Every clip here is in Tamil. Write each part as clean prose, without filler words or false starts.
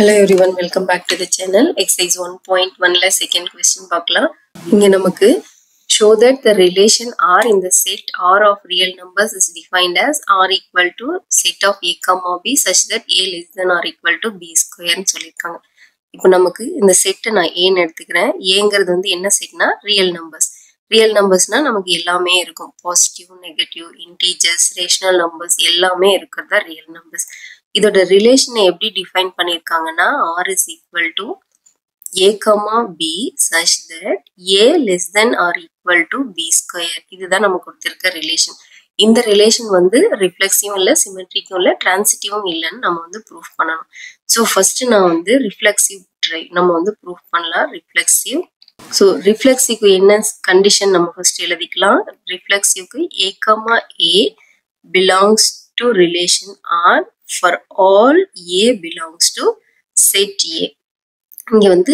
Hello everyone, welcome back to the channel. Exercise 1.1 la second question பார்க்கலாம். இங்க நமக்கு show that the relation R in the set R of real numbers is defined as R equal to set of A comma B such that A less than or equal to B square னு சொல்லிருக்காங்க. இப்போ நமக்கு இந்த செட் நான் A ன்னு எடுத்துக்கிறேன். Aங்கிறது வந்து என்ன செட்னா ரியல் நம்பர்ஸ். ரியல் நம்பர்ஸ்னா நமக்கு எல்லாமே இருக்கும். Positive, negative, integers, rational numbers எல்லாமே இருக்கிறதா ரியல் நம்பர்ஸ். இதோட ரிலேஷனை எப்படி டிஃபைன் பண்ணியிருக்காங்கன்னா R is equal to A comma B such that A less than or equal to B square. இதுதான் நமக்கு கொடுத்திருக்க ரிலேஷன். இந்த ரிலேஷன் வந்து ரிஃப்ளெக்சிவும் இல்லை, சிமெட்ரிக்கும் இல்லை, டிரான்சிட்டிவும் இல்லைன்னு நம்ம வந்து ப்ரூஃப் பண்ணணும். ஸோ ஃபர்ஸ்ட் நான் வந்து ரிஃப்ளெக்சிவ் நம்ம வந்து ப்ரூஃப் பண்ணலாம். ரிஃப்ளெக்சிவ். ஸோ ரிஃப்ளெக்சிவ்க்கு என்ன கண்டிஷன் நம்ம ஃபர்ஸ்ட் எழுதிக்கலாம். ரிஃப்ளெக்சிவ்க்கு A comma A belongs to relation R for all A belongs to set A. இங்க வந்து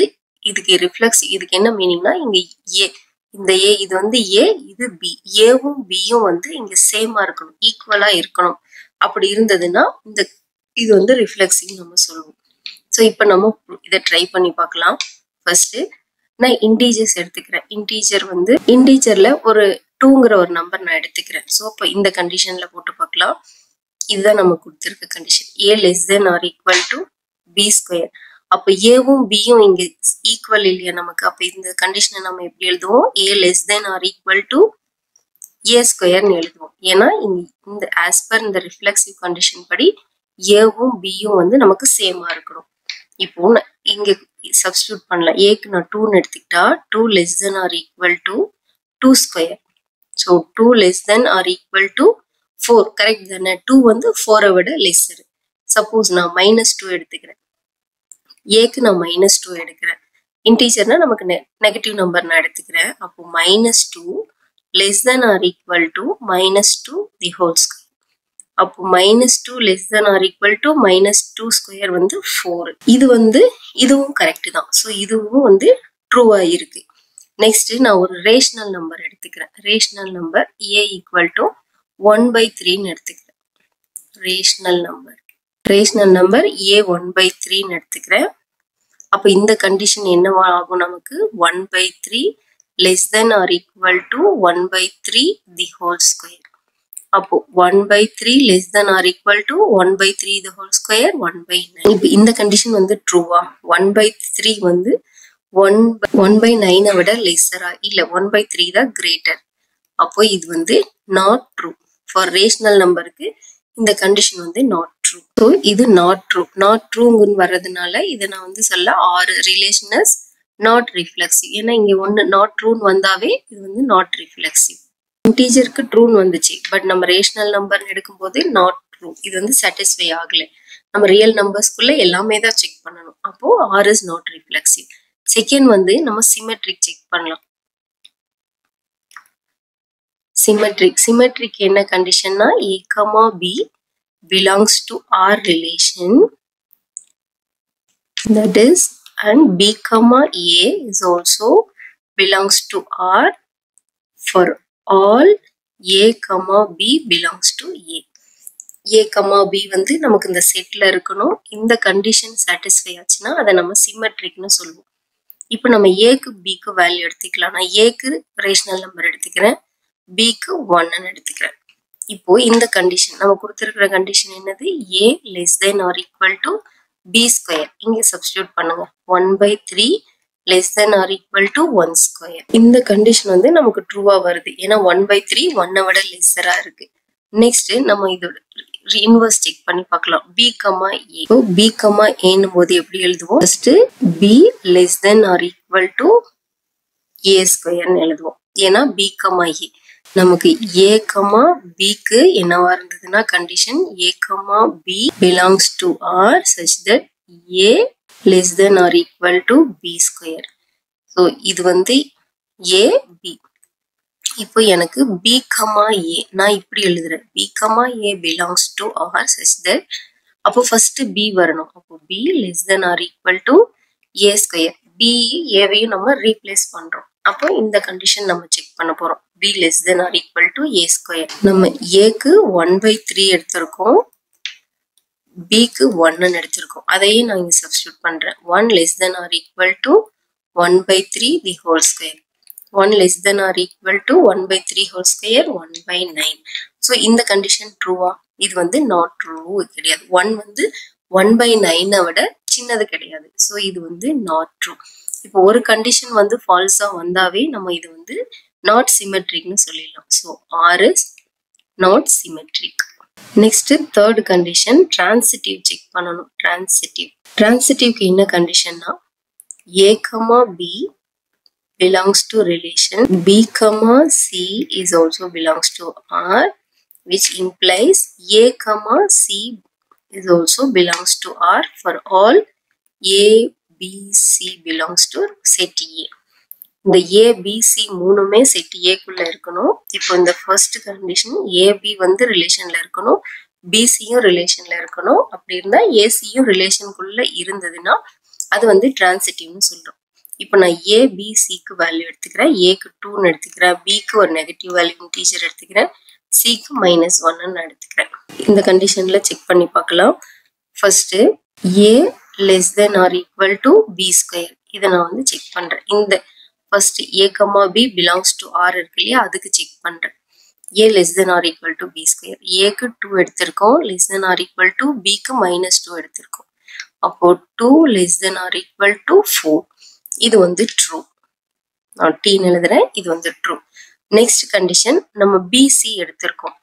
இதுக்கு ரிஃப்ளெக்ஸ் இதுக்கு என்ன மீனிங்னா இங்க A இந்த A இது வந்து A இது B ஏவும் பியும் வந்து இங்க சேமா இருக்கணும், ஈக்குவலா இருக்கணும். அப்படி இருந்ததுன்னா இந்த இது வந்து ரிஃப்ளெக்சிவ் நம்ம சொல்லுவோம். ஸோ இப்போ நம்ம இதை ட்ரை பண்ணி பார்க்கலாம். ஃபர்ஸ்ட் நான் இன்டீஜர்ஸ் எடுத்துக்கிறேன். இன்டீஜர் வந்து இன்டீஜர்ல ஒரு 2ங்கிற ஒரு நம்பர் நான் எடுத்துக்கிறேன். ஸோ இப்போ இந்த கண்டிஷன்ல போட்டு பார்க்கலாம். இதுதான் நம்ம கொடுத்திருக்க condition. A less than or equal to B square. அப்ப ஏவும் பியும் இங்க ஈக்குவல் இல்லையா நமக்கு. அப்ப இந்த கண்டிஷனை நம்ம எப்படி எழுதுவோம்? A less than or equal to A square எழுதுவோம். ஏன்னா இந்த as per இந்த ரிஃப்ளெக்சிவ் கண்டிஷன் படி ஏவும் பியும் வந்து நமக்கு சேமா இருக்கணும். இப்போ இங்க சப்ஸ்டிடியூட் பண்ணலாம். ஏக்கு நான் 2ன்னு எடுத்துக்கிட்டா 2 less than or equal to 2 square. So 2 less than or equal to 4 correct தானே. 2 வந்து 4 விட லெஸ்ஸர். சப்போஸ் நான் -2 எடுத்துக்கிறேன். ஏக்கு நான் -2 எடுக்கிறேன். இன்டீஜர்னா நமக்கு நெகட்டிவ் நம்பர் நான் எடுத்துக்கிறேன். அப்போ -2 less than or equal to -2 the whole square. அப்போ -2 less than or equal to -2 square வந்து 4. இது வந்து இதுவும் கரெக்ட் தான். ஸோ இதுவும் வந்து ட்ரூவா இருக்கு. நெக்ஸ்ட் நான் ஒரு ரேஷனல் நம்பர் எடுத்துக்கிறேன். Rational number A equal to 1/3ன்னு எடுத்துக்கிறேன். ரேஷனல் நம்பர் A 1/3ன்னு எடுத்துக்கிறேன். அப்ப இந்த கண்டிஷன் என்னவா ஆகும் நமக்கு? 1/3 less than or equal to 1/3 the whole square. அப்போ 1/3 less than or equal to 1/3 the whole square 1/9. இப்போ இந்த கண்டிஷன் வந்து ட்ரூவா? 1/3 வந்து 1/9 விட லெஸ்ஸரா? இல்ல 1/3 தான் கிரேட்டர். அப்போ இது வந்து நாட் ட்ரூ. ஃபார் ரேஷனல் நம்பருக்கு இந்த கண்டிஷன் வந்து நாட் ட்ரூ. ஸோ இது நாட் ட்ரூ. நாட் ட்ரூங்குன்னு வர்றதுனால இதை நான் வந்து சொல்ல R relation is not reflexive. ஏன்னா இங்க ஒன்று நாட் ட்ரூன்னு வந்தாவே இது வந்து நாட் ரிஃப்ளெக்சிவ். இன்டீஜருக்கு ட்ரூன்னு வந்துச்சு, பட் நம்ம ரேஷனல் நம்பர் எடுக்கும்போது நாட் ட்ரூ. இது வந்து சாட்டிஸ்ஃபை ஆகல. நம்ம ரியல் நம்பர்ஸ்குள்ள எல்லாமே தான் செக் பண்ணணும். அப்போ R is not reflexive. Second வந்து நம்ம சிமெட்ரிக் செக் பண்ணலாம். சிமெட்ரிக் என்ன கண்டிஷன்னா A comma B belongs to R relation, that is, and B comma A is also belongs to R for all A comma B belongs to A. A comma B வந்து நமக்கு இந்த செட்ல இருக்கணும். இந்த கண்டிஷன் சாட்டிஸ்ஃபை ஆச்சுன்னா அதை நம்ம சிமெட்ரிக்னு சொல்லுவோம். இப்போ நம்ம ஏக்கு பிக்கு வேல்யூ எடுத்துக்கலாம். நான் ஏக்கு ரேஷனல் நம்பர் எடுத்துக்கிறேன், பிக்கு 1ன்னு எடுத்துக்கிறேன். இப்போ இந்த கண்டிஷன் நம்ம கொடுத்திருக்கிற கண்டிஷன் என்னது? A less than or equal to B square. இங்க சப்ஸ்டிடியூட் பண்ணுங்க. 1/3 less than or equal to 1 square. இந்த கண்டிஷன் வந்து நமக்கு ட்ரூவா வருது. ஏன்னா 1/3 1 விட லெஸ்ஸரா இருக்கு. நெக்ஸ்ட் நம்ம இதோட இன்வர்ஸ் செக் பண்ணி பார்க்கலாம். B comma A. இப்போ B comma A ன்னும் போது எப்படி எழுதுவோம்? First B less than or equal to A square எழுதுவோம். ஏன்னா B comma A நமக்கு A comma Bக்கு என்னவா இருந்ததுன்னா condition A comma B belongs to R such that A less than or equal to B square. So இது வந்து A B. இப்போ எனக்கு B comma A நான் இப்படி எழுதுறேன். B comma A belongs to R such that அப்போ ஃபர்ஸ்ட் B வரணும். அப்போ B less than or equal to A square. B ஏவையும் நம்ம ரீப்ளேஸ் பண்றோம். அப்போ இந்த கண்டிஷன் நம்ம செக் பண்ண போறோம். B less than or equal to A square. நம்ம Aக்கு 1/3 எடுத்திருக்கோம், bக்கு 1 எடுத்திருக்கோம். அதையே நான் இங்க சப்ஸ்டிட்யூட் பண்றேன். 1 less than or equal to 1 by 3 the whole square. 1 less than or equal to 1 by 3 whole square 1 by 9. So இந்த கண்டிஷன் ட்ரூவா? இது வந்து not true கிடையாது. 1 வந்து 1 by 9 விட சின்னது கிடையாது. ஸோ இது வந்து not true. இப்போ ஒரு கண்டிஷன் வந்து ஃபால்ஸா வந்தாவே நம்ம இது வந்து not symmetricனு சொல்லிடலாம். So R is not symmetric. Next third condition transitive check பண்ணணும். Transitiveக்கு என்ன கண்டிஷன்னா A, B belongs to relation B, C is also belongs to R, which implies A, C is also belongs to R for all A, B, C belongs to set A. இந்த A, B, C மூணுமே செட் ஏக்குள்ள இருக்கணும். இப்போ இந்த ஃபர்ஸ்ட் கண்டிஷன் AB வந்து ரிலேஷன்ல இருக்கணும், BCயும் ரிலேஷன்ல இருக்கணும். அப்படி இருந்தா ACயும் ரிலேஷனுக்குள்ள இருந்ததுன்னா அது வந்து டிரான்சிட்டிவ்னு சொல்றோம். இப்போ நான் A, B, Cக்கு வேல்யூ எடுத்துக்கிறேன், Aக்கு 2ன்னு எடுத்துக்கிறேன், Bக்கு ஒரு நெகட்டிவ் வேல்யூ இன்டீஜர் எடுத்துக்கிறேன், Cக்கு -1ன்னு எடுத்துக்கிறேன். இந்த கண்டிஷன்ல செக் பண்ணி பார்க்கலாம். First A less than or equal to B square இதை நான் வந்து செக் பண்றேன். இந்த first A, B belongs to R இருக்கு இல்லையா, அதுக்கு செக் பண்றேன். A less than or equal to B square. Aக்கு 2 எடுத்திருக்கோம், less than or equal to Bக்கு -2 எடுத்திருக்கோம். அப்போ 2 less than or equal to 4. இது வந்து ட்ரூ. நான் Tன்னு எழுதுறேன், இது வந்து ட்ரூ. நெக்ஸ்ட் கண்டிஷன் நம்ம BC எடுத்திருக்கோம்.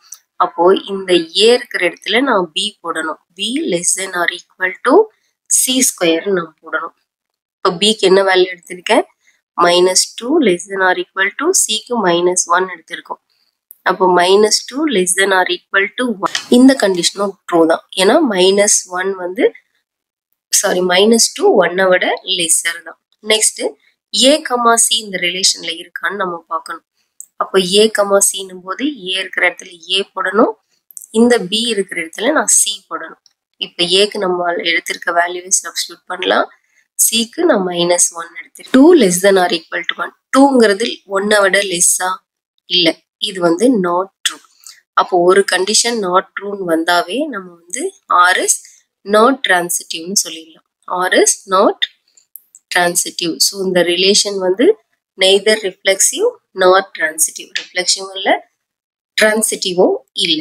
அப்போ இந்த A இருக்கிற இடத்துல நான் B போடணும். B less than or equal to C square நான் போடணும். இப்போ Bக்கு என்ன வேல்யூ எடுத்திருக்கேன், -2 less than or equal to Cக்கு -1 எடுத்திருக்கோம். அப்போ -2 less than or equal to 1. இந்த கண்டிஷனும் ட்ரூ தான். ஏன்னா -1 வந்து -2 1 விட லெஸ்ஸர் தான். நெக்ஸ்ட் A, C இந்த ரிலேஷன்ல இருக்கான்னு நம்ம பார்க்கணும். அப்போ A, Cன்னும் போது A இருக்கிற இடத்துல A போடணும், இந்த B இருக்கிற இடத்துல நான் C போடணும். இப்போ Aக்கு நம்ம எடுத்திருக்க வேல்யூவை சப்ஸ்டிட்யூட் பண்ணலாம், Cக்கு நான் -1 எடுத்துருக்கேன். 2 less than or equal to 1. 2ங்கிறது 1 விட லெஸ்ஸா? இல்ல, இது வந்து not true. அப்போ ஒரு கண்டிஷன் not trueன்னு வந்தாவே நம்ம வந்து R is not transitive சொல்லிடலாம். R is not transitive. So இந்த ரிலேஷன் வந்து neither reflexive nor transitive. reflexive இல்ல, transitive இல்ல.